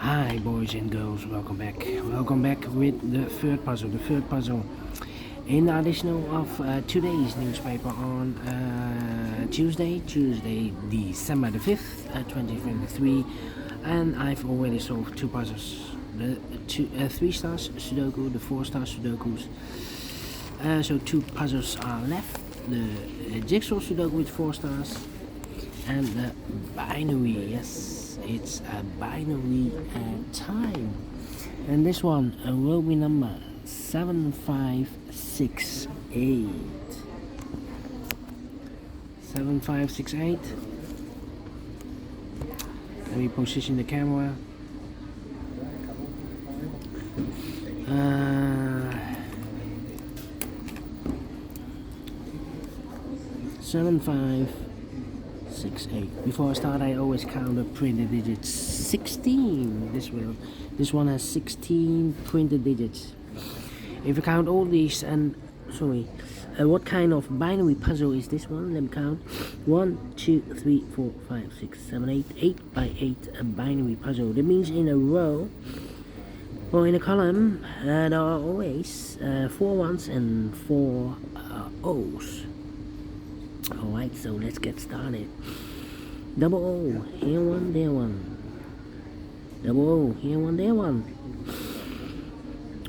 Hi boys and girls, welcome back. Welcome back with the third puzzle. The third puzzle in the additional of today's newspaper on Tuesday, December the 5th, 2023. And I've already solved two puzzles. The 3 stars Sudoku, the 4 star Sudokus. So two puzzles are left. The jigsaw Sudoku with 4 stars and the binary, yes. It's a binary time, and this one will be number 7568. 7568. Let me position the camera. 7568. Before I start, I always count the printed digits. 16. This one has 16 printed digits. If you count all these, and what kind of binary puzzle is this one? Let me count. 1, 2, 3, 4, 5, 6, 7, 8. 8 by 8, a binary puzzle. That means in a row or in a column, there are always 4 ones and 4 O's. Alright, so let's get started. Double O, here one, there one. Double O, here one, there one.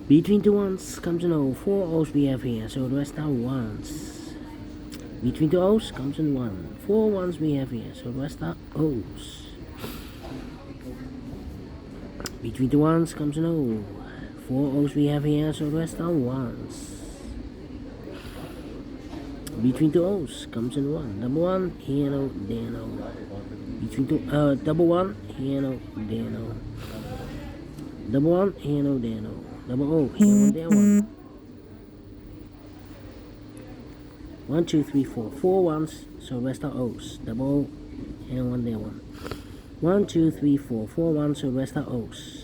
Between two ones comes an O. 4 O's we have here, so the rest are ones. Between two O's comes an 1. 4 ones we have here, so the rest are O's. Between two ones comes an O. 4 O's we have here, so the rest are ones. Between two O's comes in 1. Double 1, here no, there no. Between two, double 1, here no, there no. Double 1, here no, there no. Double O, here 1, there 1. 1, 2, 3, 4. 4 ones, so rest are O's. Double O, here 1, there 1. 1, 2, 3, 4. 4 ones, so rest are O's.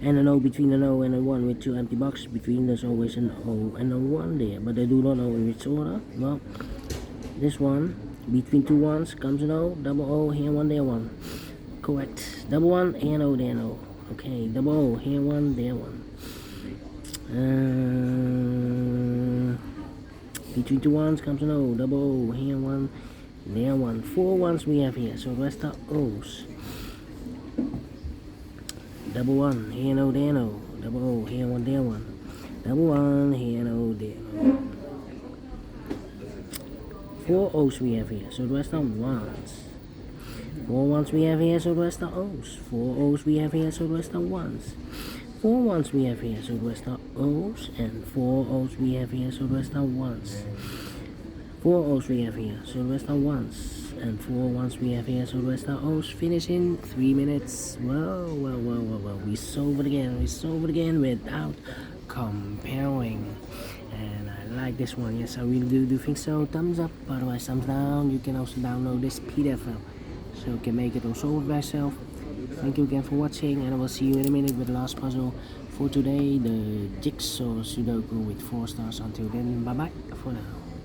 And an O between an O and a 1 with 2 empty boxes between. There's always an O and a 1 there, but I do not know in which order. Well, this one, between two ones comes an O. Double O, here 1, there 1. Correct. Double 1, here no, there no. Okay, double O, here 1, there 1. Between two ones comes an O. Double O, here 1, there 1. 4 ones we have here, so the rest are O's. Double 1, here no, there no. Double O, here 1, there 1. Double 1, here no, there no. 4 O's we have here, so the rest are ones. 4 ones we have here, so the rest are O's. 4 O's we have here, so the rest are ones. 4 ones we have here, so the rest are O's. And 4 O's we have here, so the rest are ones. 4 O's we have here, so the rest are ones. And 4 ones we have here, so the rest are O's. Finish in 3 minutes. Well. We solve it again. Without comparing. And I like this one. Yes, I really do think so. Thumbs up, otherwise thumbs down. You can also download this PDF file, so you can make it or solve it by yourself. Thank you again for watching, and I will see you in a minute with the last puzzle for today, the jigsaw Sudoku with 4 stars. Until then, bye bye for now.